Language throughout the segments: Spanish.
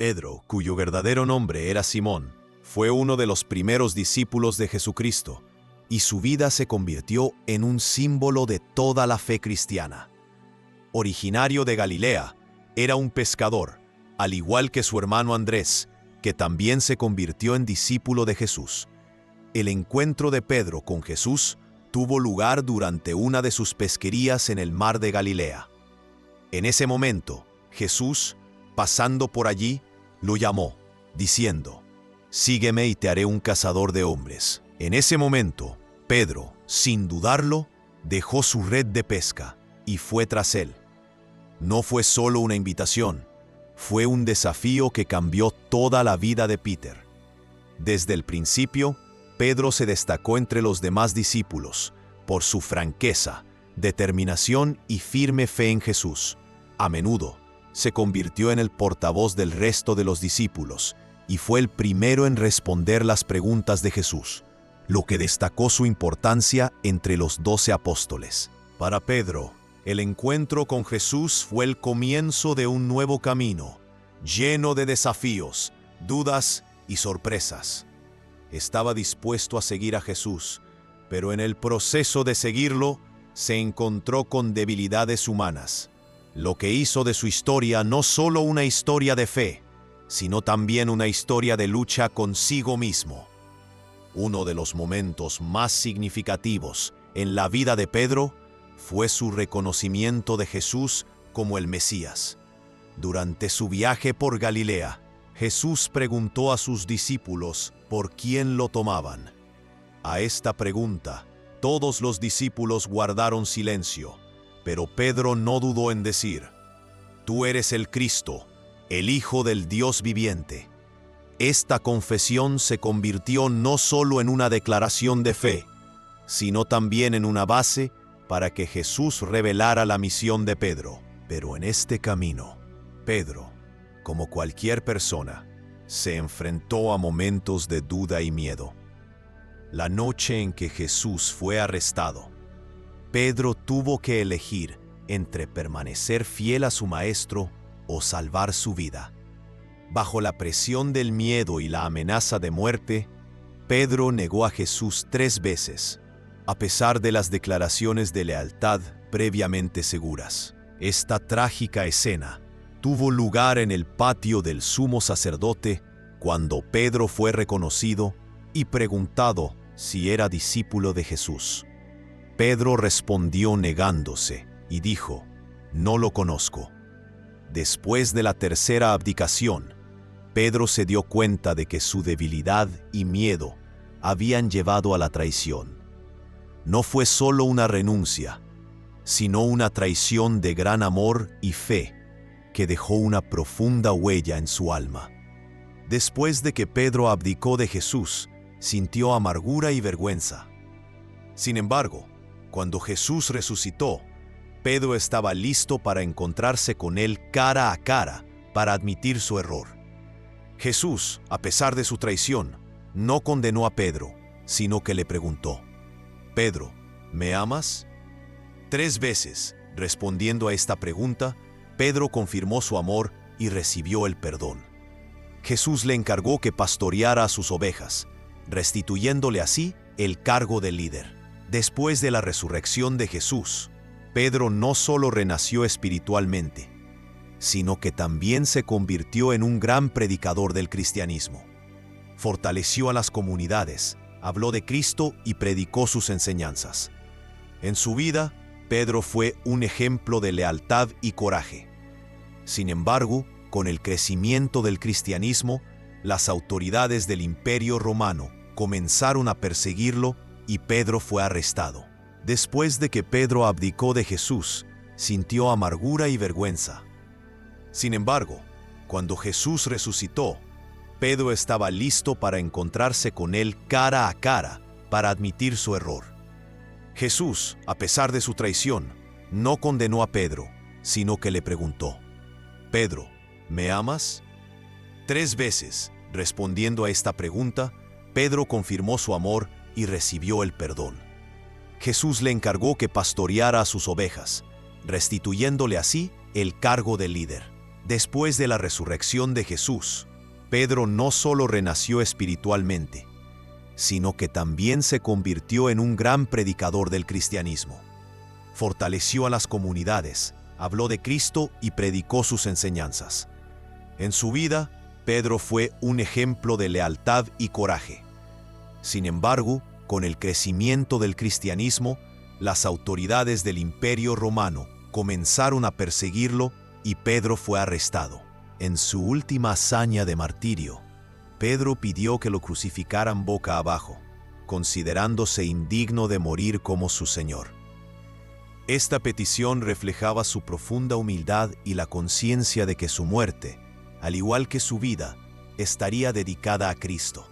Pedro, cuyo verdadero nombre era Simón, fue uno de los primeros discípulos de Jesucristo, y su vida se convirtió en un símbolo de toda la fe cristiana. Originario de Galilea, era un pescador, al igual que su hermano Andrés, que también se convirtió en discípulo de Jesús. El encuentro de Pedro con Jesús tuvo lugar durante una de sus pesquerías en el mar de Galilea. En ese momento, Jesús, pasando por allí, lo llamó, diciendo: «Sígueme y te haré un cazador de hombres». En ese momento, Pedro, sin dudarlo, dejó su red de pesca y fue tras él. No fue solo una invitación, fue un desafío que cambió toda la vida de Peter. Desde el principio, Pedro se destacó entre los demás discípulos por su franqueza, determinación y firme fe en Jesús. A menudo, se convirtió en el portavoz del resto de los discípulos y fue el primero en responder las preguntas de Jesús, lo que destacó su importancia entre los 12 apóstoles. Para Pedro, el encuentro con Jesús fue el comienzo de un nuevo camino, lleno de desafíos, dudas y sorpresas. Estaba dispuesto a seguir a Jesús, pero en el proceso de seguirlo, se encontró con debilidades humanas, lo que hizo de su historia no solo una historia de fe, sino también una historia de lucha consigo mismo. Uno de los momentos más significativos en la vida de Pedro fue su reconocimiento de Jesús como el Mesías. Durante su viaje por Galilea, Jesús preguntó a sus discípulos por quién lo tomaban. A esta pregunta, todos los discípulos guardaron silencio, pero Pedro no dudó en decir: «Tú eres el Cristo, el Hijo del Dios viviente». Esta confesión se convirtió no solo en una declaración de fe, sino también en una base para que Jesús revelara la misión de Pedro. Pero en este camino, Pedro, como cualquier persona, se enfrentó a momentos de duda y miedo. La noche en que Jesús fue arrestado, Pedro tuvo que elegir entre permanecer fiel a su maestro o salvar su vida. Bajo la presión del miedo y la amenaza de muerte, Pedro negó a Jesús 3 veces, a pesar de las declaraciones de lealtad previamente seguras. Esta trágica escena tuvo lugar en el patio del sumo sacerdote cuando Pedro fue reconocido y preguntado si era discípulo de Jesús. Pedro respondió negándose y dijo: «No lo conozco». Después de la tercera abdicación, Pedro se dio cuenta de que su debilidad y miedo habían llevado a la traición. No fue solo una renuncia, sino una traición de gran amor y fe que dejó una profunda huella en su alma. Después de que Pedro abdicó de Jesús, sintió amargura y vergüenza. Sin embargo, cuando Jesús resucitó, Pedro estaba listo para encontrarse con él cara a cara para admitir su error. Jesús, a pesar de su traición, no condenó a Pedro, sino que le preguntó: «Pedro, ¿me amas?». 3 veces, respondiendo a esta pregunta, Pedro confirmó su amor y recibió el perdón. Jesús le encargó que pastoreara a sus ovejas, restituyéndole así el cargo de líder. Después de la resurrección de Jesús, Pedro no solo renació espiritualmente, sino que también se convirtió en un gran predicador del cristianismo. Fortaleció a las comunidades, habló de Cristo y predicó sus enseñanzas. En su vida, Pedro fue un ejemplo de lealtad y coraje. Sin embargo, con el crecimiento del cristianismo, las autoridades del Imperio Romano comenzaron a perseguirlo y Pedro fue arrestado. Después de que Pedro abdicó de Jesús, sintió amargura y vergüenza. Sin embargo, cuando Jesús resucitó, Pedro estaba listo para encontrarse con él cara a cara para admitir su error. Jesús, a pesar de su traición, no condenó a Pedro, sino que le preguntó: «Pedro, ¿me amas?». 3 veces, respondiendo a esta pregunta, Pedro confirmó su amor y recibió el perdón. Jesús le encargó que pastoreara a sus ovejas, restituyéndole así el cargo de líder. Después de la resurrección de Jesús, Pedro no solo renació espiritualmente, sino que también se convirtió en un gran predicador del cristianismo. Fortaleció a las comunidades, habló de Cristo y predicó sus enseñanzas. En su vida, Pedro fue un ejemplo de lealtad y coraje. Sin embargo, con el crecimiento del cristianismo, las autoridades del Imperio Romano comenzaron a perseguirlo y Pedro fue arrestado. En su última hazaña de martirio, Pedro pidió que lo crucificaran boca abajo, considerándose indigno de morir como su Señor. Esta petición reflejaba su profunda humildad y la conciencia de que su muerte, al igual que su vida, estaría dedicada a Cristo.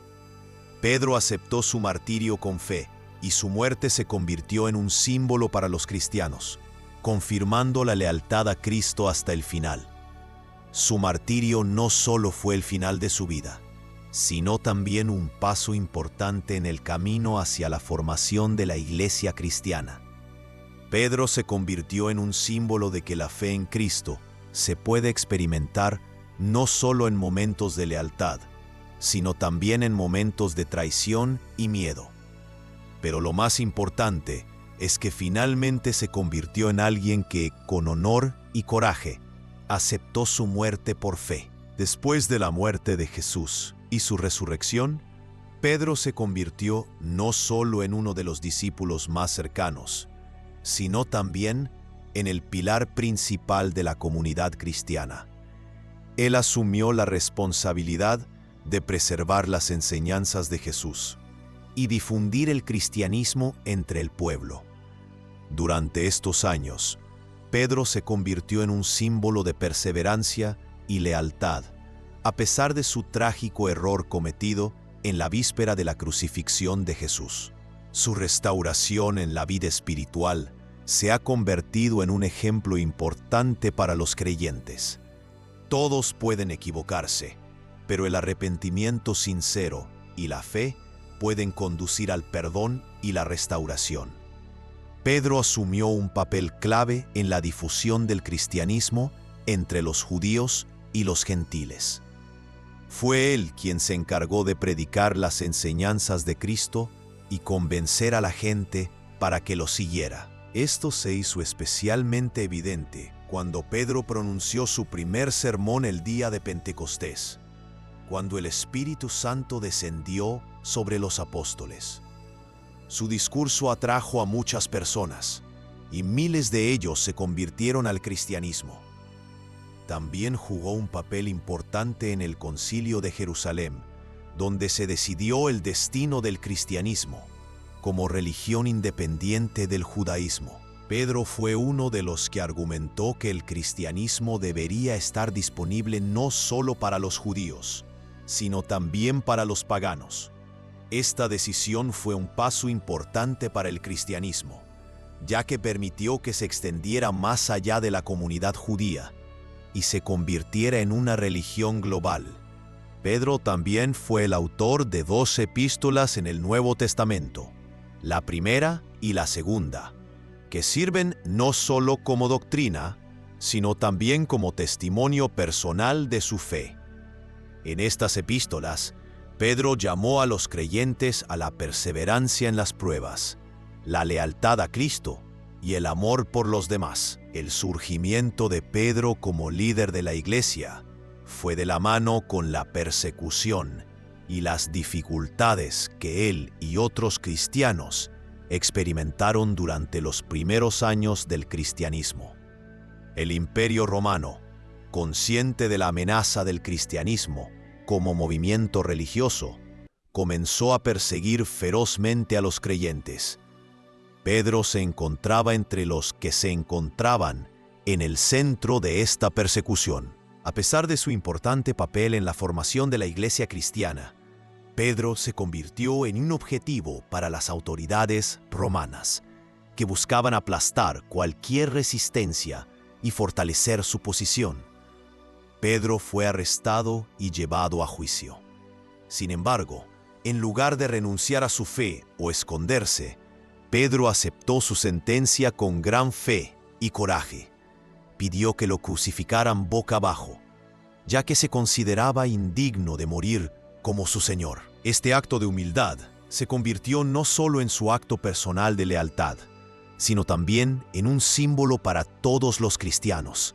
Pedro aceptó su martirio con fe, y su muerte se convirtió en un símbolo para los cristianos, confirmando la lealtad a Cristo hasta el final. Su martirio no solo fue el final de su vida, sino también un paso importante en el camino hacia la formación de la Iglesia cristiana. Pedro se convirtió en un símbolo de que la fe en Cristo se puede experimentar no solo en momentos de lealtad, sino también en momentos de traición y miedo. Pero lo más importante es que finalmente se convirtió en alguien que, con honor y coraje, aceptó su muerte por fe. Después de la muerte de Jesús y su resurrección, Pedro se convirtió no solo en uno de los discípulos más cercanos, sino también en el pilar principal de la comunidad cristiana. Él asumió la responsabilidad de preservar las enseñanzas de Jesús y difundir el cristianismo entre el pueblo. Durante estos años, Pedro se convirtió en un símbolo de perseverancia y lealtad, a pesar de su trágico error cometido en la víspera de la crucifixión de Jesús. Su restauración en la vida espiritual se ha convertido en un ejemplo importante para los creyentes. Todos pueden equivocarse, pero el arrepentimiento sincero y la fe pueden conducir al perdón y la restauración. Pedro asumió un papel clave en la difusión del cristianismo entre los judíos y los gentiles. Fue él quien se encargó de predicar las enseñanzas de Cristo y convencer a la gente para que lo siguiera. Esto se hizo especialmente evidente cuando Pedro pronunció su primer sermón el día de Pentecostés, cuando el Espíritu Santo descendió sobre los apóstoles. Su discurso atrajo a muchas personas, y miles de ellos se convirtieron al cristianismo. También jugó un papel importante en el Concilio de Jerusalén, donde se decidió el destino del cristianismo como religión independiente del judaísmo. Pedro fue uno de los que argumentó que el cristianismo debería estar disponible no solo para los judíos, sino también para los paganos. Esta decisión fue un paso importante para el cristianismo, ya que permitió que se extendiera más allá de la comunidad judía y se convirtiera en una religión global. Pedro también fue el autor de 2 epístolas en el Nuevo Testamento, la primera y la segunda, que sirven no solo como doctrina, sino también como testimonio personal de su fe. En estas epístolas, Pedro llamó a los creyentes a la perseverancia en las pruebas, la lealtad a Cristo y el amor por los demás. El surgimiento de Pedro como líder de la Iglesia fue de la mano con la persecución y las dificultades que él y otros cristianos experimentaron durante los primeros años del cristianismo. El Imperio Romano, consciente de la amenaza del cristianismo como movimiento religioso, comenzó a perseguir ferozmente a los creyentes. Pedro se encontraba entre los que se encontraban en el centro de esta persecución. A pesar de su importante papel en la formación de la Iglesia cristiana, Pedro se convirtió en un objetivo para las autoridades romanas, que buscaban aplastar cualquier resistencia y fortalecer su posición. Pedro fue arrestado y llevado a juicio. Sin embargo, en lugar de renunciar a su fe o esconderse, Pedro aceptó su sentencia con gran fe y coraje. Pidió que lo crucificaran boca abajo ya que se consideraba indigno de morir como su Señor. Este acto de humildad se convirtió no solo en su acto personal de lealtad, sino también en un símbolo para todos los cristianos.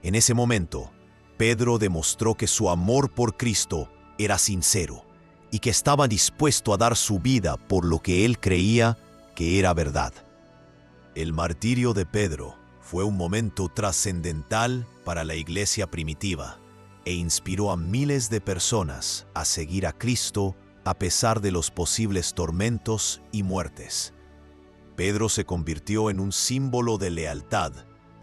En ese momento, Pedro demostró que su amor por Cristo era sincero y que estaba dispuesto a dar su vida por lo que él creía que era verdad. El martirio de Pedro fue un momento trascendental para la iglesia primitiva e inspiró a miles de personas a seguir a Cristo a pesar de los posibles tormentos y muertes. Pedro se convirtió en un símbolo de lealtad,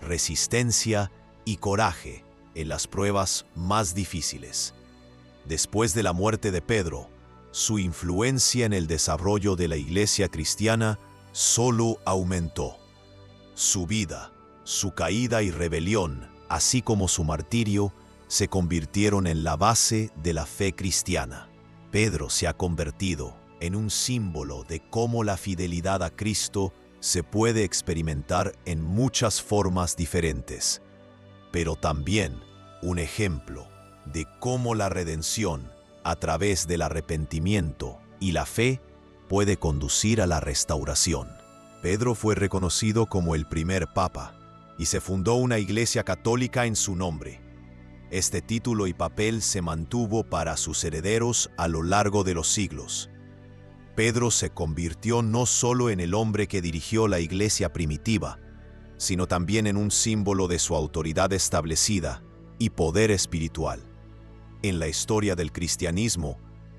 resistencia y coraje en las pruebas más difíciles. Después de la muerte de Pedro, su influencia en el desarrollo de la iglesia cristiana solo aumentó. Su vida, su caída y rebelión, así como su martirio, se convirtieron en la base de la fe cristiana. Pedro se ha convertido en un símbolo de cómo la fidelidad a Cristo se puede experimentar en muchas formas diferentes, pero también un ejemplo de cómo la redención, a través del arrepentimiento y la fe, puede conducir a la restauración. Pedro fue reconocido como el primer papa y se fundó una iglesia católica en su nombre. Este título y papel se mantuvo para sus herederos a lo largo de los siglos. Pedro se convirtió no solo en el hombre que dirigió la iglesia primitiva, sino también en un símbolo de su autoridad establecida y poder espiritual. En la historia del cristianismo,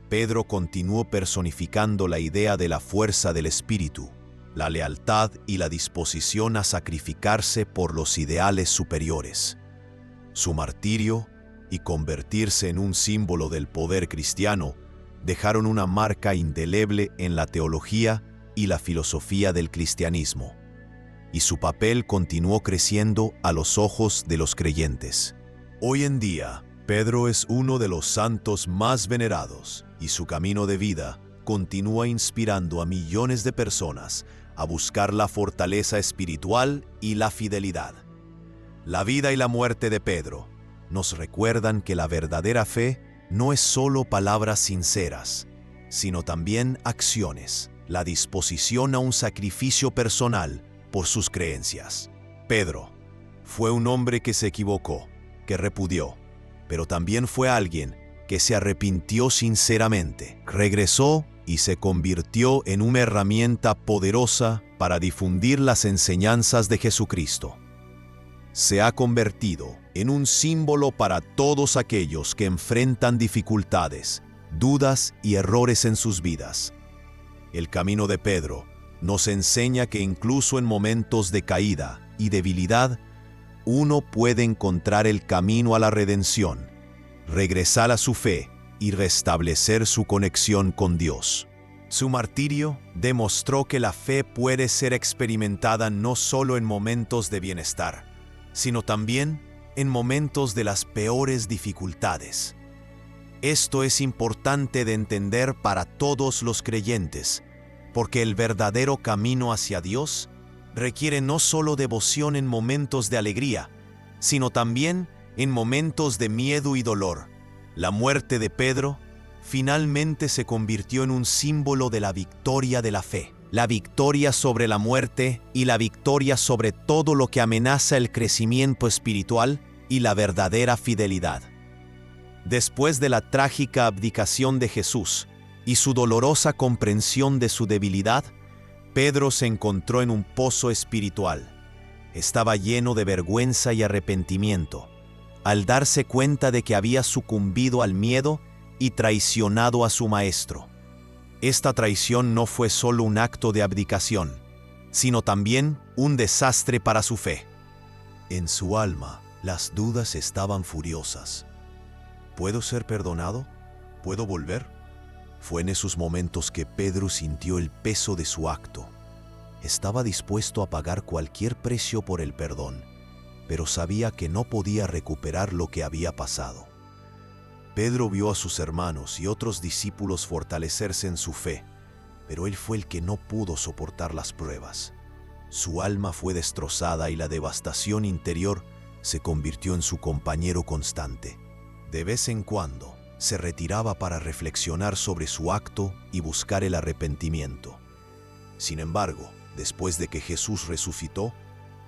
Pedro continuó personificando la idea de la fuerza del espíritu, la lealtad y la disposición a sacrificarse por los ideales superiores. Su martirio y convertirse en un símbolo del poder cristiano dejaron una marca indeleble en la teología y la filosofía del cristianismo, y su papel continuó creciendo a los ojos de los creyentes. Hoy en día, Pedro es uno de los santos más venerados y su camino de vida continúa inspirando a millones de personas a buscar la fortaleza espiritual y la fidelidad. La vida y la muerte de Pedro nos recuerdan que la verdadera fe no es solo palabras sinceras, sino también acciones, la disposición a un sacrificio personal por sus creencias. Pedro fue un hombre que se equivocó, que repudió, pero también fue alguien que se arrepintió sinceramente, regresó y se convirtió en una herramienta poderosa para difundir las enseñanzas de Jesucristo. Se ha convertido en un símbolo para todos aquellos que enfrentan dificultades, dudas y errores en sus vidas. El camino de Pedro nos enseña que incluso en momentos de caída y debilidad, uno puede encontrar el camino a la redención, regresar a su fe y restablecer su conexión con Dios. Su martirio demostró que la fe puede ser experimentada no solo en momentos de bienestar, sino también en momentos de las peores dificultades. Esto es importante de entender para todos los creyentes, porque el verdadero camino hacia Dios requiere no solo devoción en momentos de alegría, sino también en momentos de miedo y dolor. La muerte de Pedro finalmente se convirtió en un símbolo de la victoria de la fe, la victoria sobre la muerte y la victoria sobre todo lo que amenaza el crecimiento espiritual y la verdadera fidelidad. Después de la trágica abdicación de Jesús y su dolorosa comprensión de su debilidad, Pedro se encontró en un pozo espiritual. Estaba lleno de vergüenza y arrepentimiento, al darse cuenta de que había sucumbido al miedo y traicionado a su maestro. Esta traición no fue solo un acto de abdicación, sino también un desastre para su fe. En su alma, las dudas estaban furiosas. ¿Puedo ser perdonado? ¿Puedo volver? Fue en esos momentos que Pedro sintió el peso de su acto. Estaba dispuesto a pagar cualquier precio por el perdón, pero sabía que no podía recuperar lo que había pasado. Pedro vio a sus hermanos y otros discípulos fortalecerse en su fe, pero él fue el que no pudo soportar las pruebas. Su alma fue destrozada y la devastación interior se convirtió en su compañero constante. De vez en cuando, se retiraba para reflexionar sobre su acto y buscar el arrepentimiento. Sin embargo, después de que Jesús resucitó,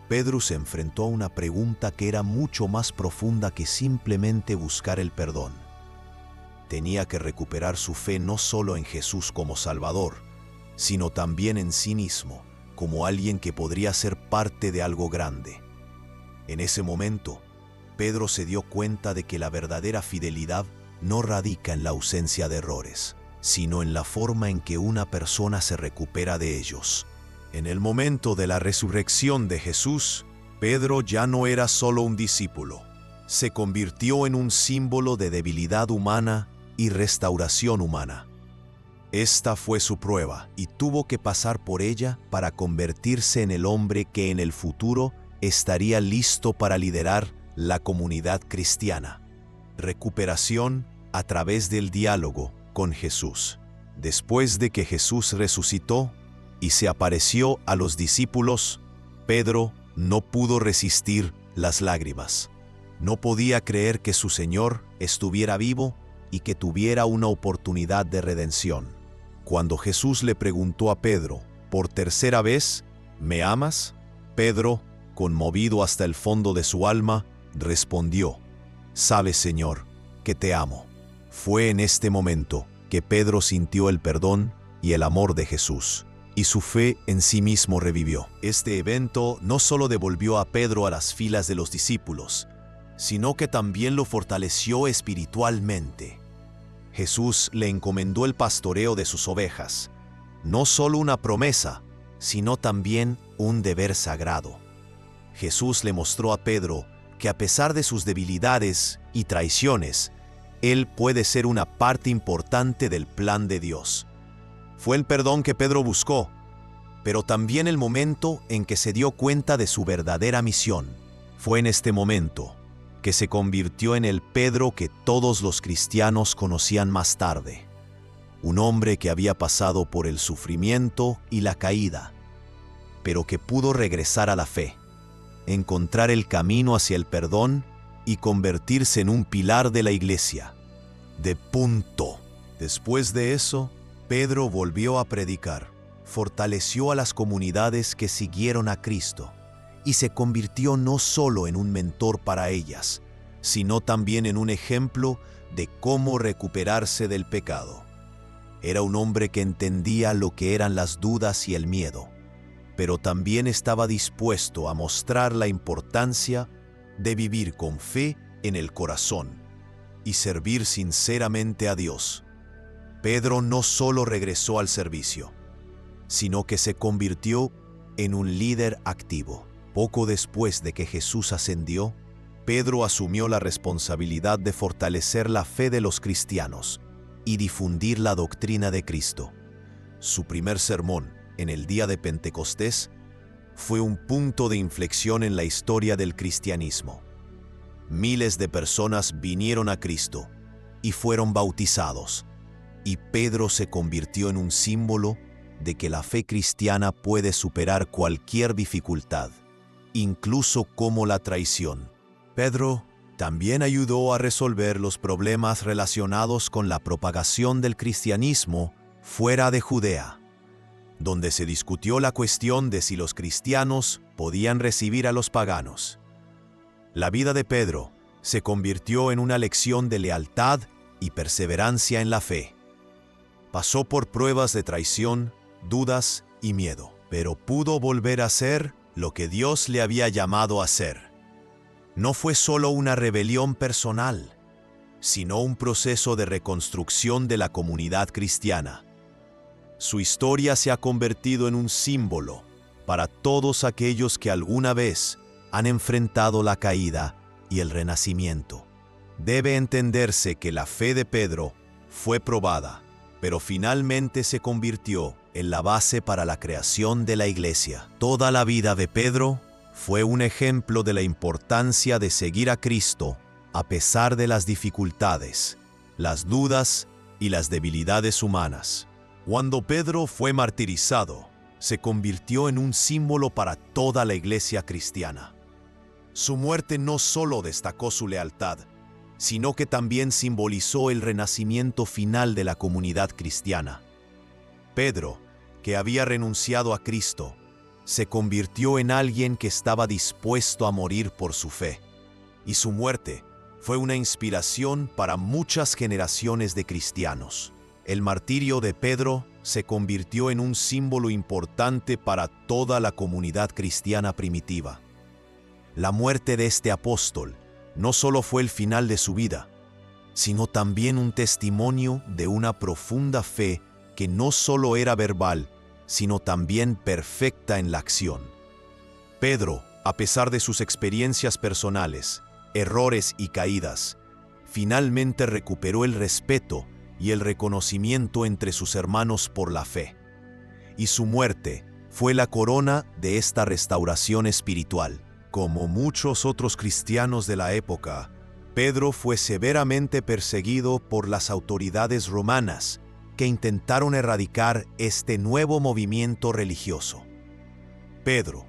Pedro se enfrentó a una pregunta que era mucho más profunda que simplemente buscar el perdón. Tenía que recuperar su fe no solo en Jesús como Salvador, sino también en sí mismo, como alguien que podría ser parte de algo grande. En ese momento, Pedro se dio cuenta de que la verdadera fidelidad no radica en la ausencia de errores, sino en la forma en que una persona se recupera de ellos. En el momento de la resurrección de Jesús, Pedro ya no era solo un discípulo. Se convirtió en un símbolo de debilidad humana y restauración humana. Esta fue su prueba y tuvo que pasar por ella para convertirse en el hombre que en el futuro estaría listo para liderar la comunidad cristiana. Recuperación a través del diálogo con Jesús. Después de que Jesús resucitó y se apareció a los discípulos, Pedro no pudo resistir las lágrimas. No podía creer que su Señor estuviera vivo y que tuviera una oportunidad de redención. Cuando Jesús le preguntó a Pedro por tercera vez, ¿me amas?, Pedro, conmovido hasta el fondo de su alma, respondió, «Sabes, Señor, que te amo». Fue en este momento que Pedro sintió el perdón y el amor de Jesús, y su fe en sí mismo revivió. Este evento no solo devolvió a Pedro a las filas de los discípulos, sino que también lo fortaleció espiritualmente. Jesús le encomendó el pastoreo de sus ovejas, no solo una promesa, sino también un deber sagrado. Jesús le mostró a Pedro que a pesar de sus debilidades y traiciones, él puede ser una parte importante del plan de Dios. Fue el perdón que Pedro buscó, pero también el momento en que se dio cuenta de su verdadera misión. Fue en este momento que se convirtió en el Pedro que todos los cristianos conocían más tarde. Un hombre que había pasado por el sufrimiento y la caída, pero que pudo regresar a la fe, encontrar el camino hacia el perdón y convertirse en un pilar de la iglesia. Después de eso, Pedro volvió a predicar, fortaleció a las comunidades que siguieron a Cristo y se convirtió no solo en un mentor para ellas, sino también en un ejemplo de cómo recuperarse del pecado. Era un hombre que entendía lo que eran las dudas y el miedo, pero también estaba dispuesto a mostrar la importancia de vivir con fe en el corazón y servir sinceramente a Dios. Pedro no solo regresó al servicio, sino que se convirtió en un líder activo. Poco después de que Jesús ascendió, Pedro asumió la responsabilidad de fortalecer la fe de los cristianos y difundir la doctrina de Cristo. Su primer sermón, en el día de Pentecostés, fue un punto de inflexión en la historia del cristianismo. Miles de personas vinieron a Cristo y fueron bautizados, y Pedro se convirtió en un símbolo de que la fe cristiana puede superar cualquier dificultad, incluso como la traición. Pedro también ayudó a resolver los problemas relacionados con la propagación del cristianismo fuera de Judea, donde se discutió la cuestión de si los cristianos podían recibir a los paganos. La vida de Pedro se convirtió en una lección de lealtad y perseverancia en la fe. Pasó por pruebas de traición, dudas y miedo, pero pudo volver a ser lo que Dios le había llamado a ser. No fue solo una rebelión personal, sino un proceso de reconstrucción de la comunidad cristiana. Su historia se ha convertido en un símbolo para todos aquellos que alguna vez han enfrentado la caída y el renacimiento. Debe entenderse que la fe de Pedro fue probada, pero finalmente se convirtió en la base para la creación de la iglesia. Toda la vida de Pedro fue un ejemplo de la importancia de seguir a Cristo a pesar de las dificultades, las dudas y las debilidades humanas. Cuando Pedro fue martirizado, se convirtió en un símbolo para toda la iglesia cristiana. Su muerte no solo destacó su lealtad, sino que también simbolizó el renacimiento final de la comunidad cristiana. Pedro, que había renunciado a Cristo, se convirtió en alguien que estaba dispuesto a morir por su fe, y su muerte fue una inspiración para muchas generaciones de cristianos. El martirio de Pedro se convirtió en un símbolo importante para toda la comunidad cristiana primitiva. La muerte de este apóstol no solo fue el final de su vida, sino también un testimonio de una profunda fe que no solo era verbal, sino también perfecta en la acción. Pedro, a pesar de sus experiencias personales, errores y caídas, finalmente recuperó el respeto y el reconocimiento entre sus hermanos por la fe. Y su muerte fue la corona de esta restauración espiritual. Como muchos otros cristianos de la época, Pedro fue severamente perseguido por las autoridades romanas que intentaron erradicar este nuevo movimiento religioso. Pedro,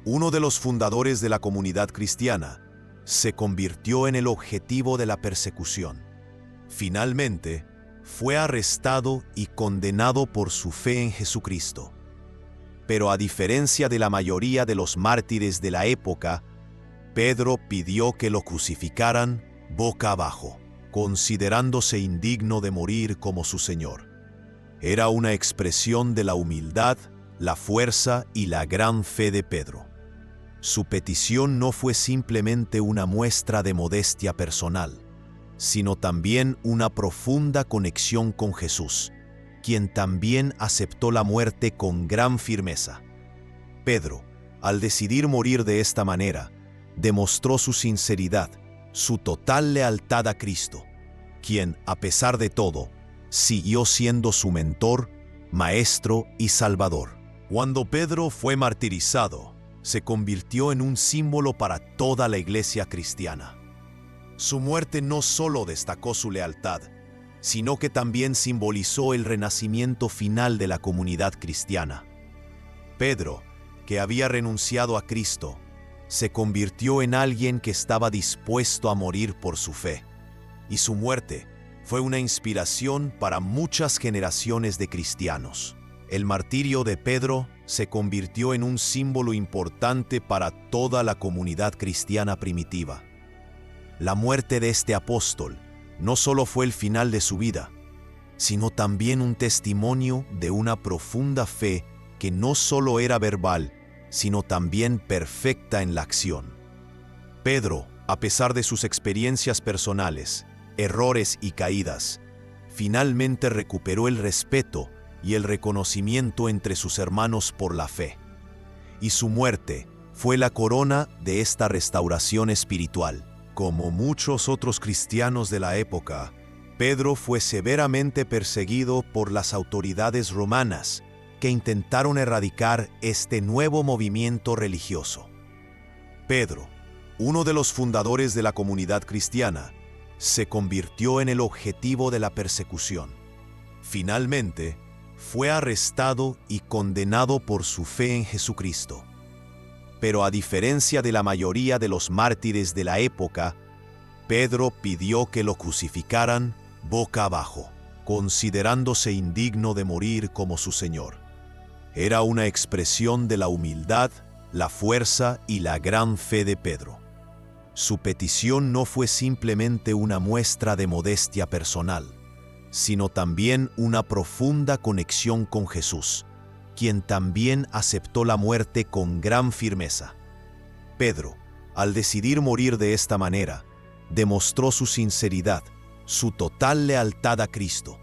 uno de los fundadores de la comunidad cristiana, se convirtió en el objetivo de la persecución. Finalmente, fue arrestado y condenado por su fe en Jesucristo. Pero a diferencia de la mayoría de los mártires de la época, Pedro pidió que lo crucificaran boca abajo, considerándose indigno de morir como su Señor. Era una expresión de la humildad, la fuerza y la gran fe de Pedro. Su petición no fue simplemente una muestra de modestia personal, sino también una profunda conexión con Jesús, quien también aceptó la muerte con gran firmeza. Pedro, al decidir morir de esta manera, demostró su sinceridad, su total lealtad a Cristo, quien, a pesar de todo, siguió siendo su mentor, maestro y salvador. Cuando Pedro fue martirizado, se convirtió en un símbolo para toda la iglesia cristiana. Su muerte no solo destacó su lealtad, sino que también simbolizó el renacimiento final de la comunidad cristiana. Pedro, que había renunciado a Cristo, se convirtió en alguien que estaba dispuesto a morir por su fe, y su muerte fue una inspiración para muchas generaciones de cristianos. El martirio de Pedro se convirtió en un símbolo importante para toda la comunidad cristiana primitiva. La muerte de este apóstol no solo fue el final de su vida, sino también un testimonio de una profunda fe que no solo era verbal, sino también perfecta en la acción. Pedro, a pesar de sus experiencias personales, errores y caídas, finalmente recuperó el respeto y el reconocimiento entre sus hermanos por la fe. Y su muerte fue la corona de esta restauración espiritual. Como muchos otros cristianos de la época, Pedro fue severamente perseguido por las autoridades romanas que intentaron erradicar este nuevo movimiento religioso. Pedro, uno de los fundadores de la comunidad cristiana, se convirtió en el objetivo de la persecución. Finalmente, fue arrestado y condenado por su fe en Jesucristo. Pero a diferencia de la mayoría de los mártires de la época, Pedro pidió que lo crucificaran boca abajo, considerándose indigno de morir como su Señor. Era una expresión de la humildad, la fuerza y la gran fe de Pedro. Su petición no fue simplemente una muestra de modestia personal, sino también una profunda conexión con Jesús, quien también aceptó la muerte con gran firmeza. Pedro, al decidir morir de esta manera, demostró su sinceridad, su total lealtad a Cristo,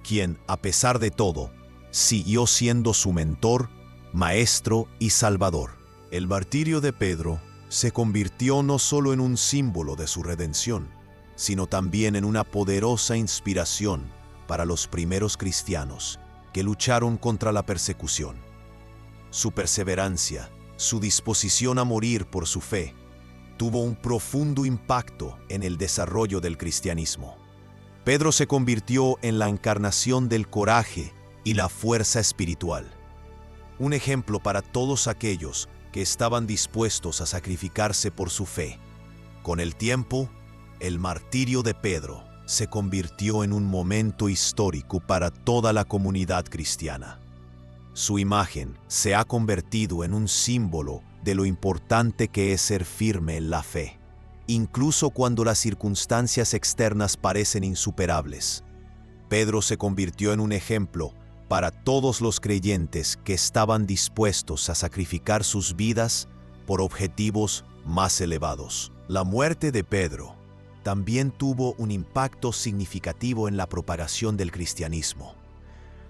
quien, a pesar de todo, siguió siendo su mentor, maestro y salvador. El martirio de Pedro se convirtió no solo en un símbolo de su redención, sino también en una poderosa inspiración para los primeros cristianos que lucharon contra la persecución. Su perseverancia, su disposición a morir por su fe, tuvo un profundo impacto en el desarrollo del cristianismo. Pedro se convirtió en la encarnación del coraje y la fuerza espiritual, un ejemplo para todos aquellos que estaban dispuestos a sacrificarse por su fe. Con el tiempo, El martirio de Pedro se convirtió en un momento histórico para toda la comunidad cristiana. Su imagen se ha convertido en un símbolo de lo importante que es ser firme en la fe, incluso cuando las circunstancias externas parecen insuperables. Pedro se convirtió en un ejemplo para todos los creyentes que estaban dispuestos a sacrificar sus vidas por objetivos más elevados. La muerte de Pedro también tuvo un impacto significativo en la propagación del cristianismo.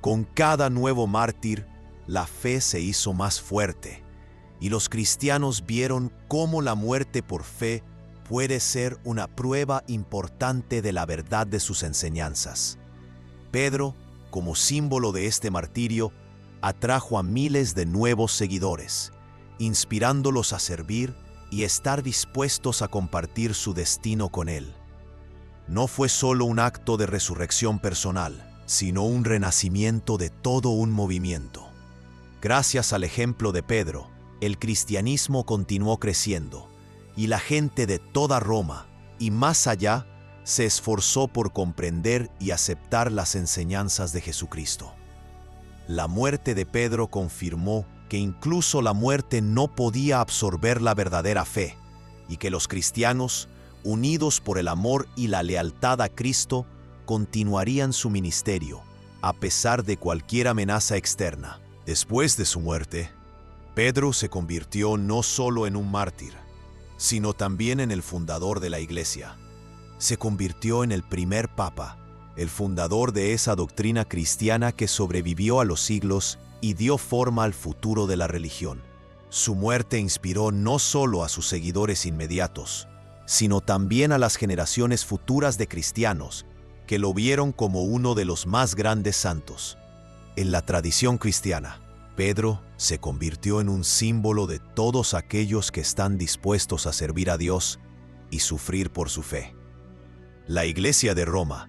Con cada nuevo mártir, la fe se hizo más fuerte, y los cristianos vieron cómo la muerte por fe puede ser una prueba importante de la verdad de sus enseñanzas. Pedro, como símbolo de este martirio, atrajo a miles de nuevos seguidores, inspirándolos a servir y estar dispuestos a compartir su destino con él. No fue solo un acto de resurrección personal, sino un renacimiento de todo un movimiento. Gracias al ejemplo de Pedro, el cristianismo continuó creciendo, y la gente de toda Roma y más allá se esforzó por comprender y aceptar las enseñanzas de Jesucristo. La muerte de Pedro confirmó que incluso la muerte no podía absorber la verdadera fe, y que los cristianos, unidos por el amor y la lealtad a Cristo, continuarían su ministerio, a pesar de cualquier amenaza externa. Después de su muerte, Pedro se convirtió no solo en un mártir, sino también en el fundador de la Iglesia. Se convirtió en el primer papa, el fundador de esa doctrina cristiana que sobrevivió a los siglos y dio forma al futuro de la religión. Su muerte inspiró no solo a sus seguidores inmediatos, sino también a las generaciones futuras de cristianos que lo vieron como uno de los más grandes santos. En la tradición cristiana, Pedro se convirtió en un símbolo de todos aquellos que están dispuestos a servir a Dios y sufrir por su fe. La Iglesia de Roma,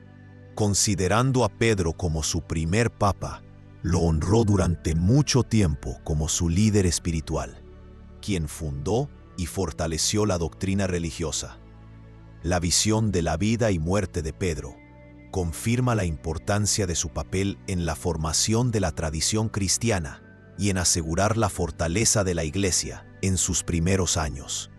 considerando a Pedro como su primer papa, lo honró durante mucho tiempo como su líder espiritual, quien fundó y fortaleció la doctrina religiosa. La visión de la vida y muerte de Pedro confirma la importancia de su papel en la formación de la tradición cristiana y en asegurar la fortaleza de la Iglesia en sus primeros años.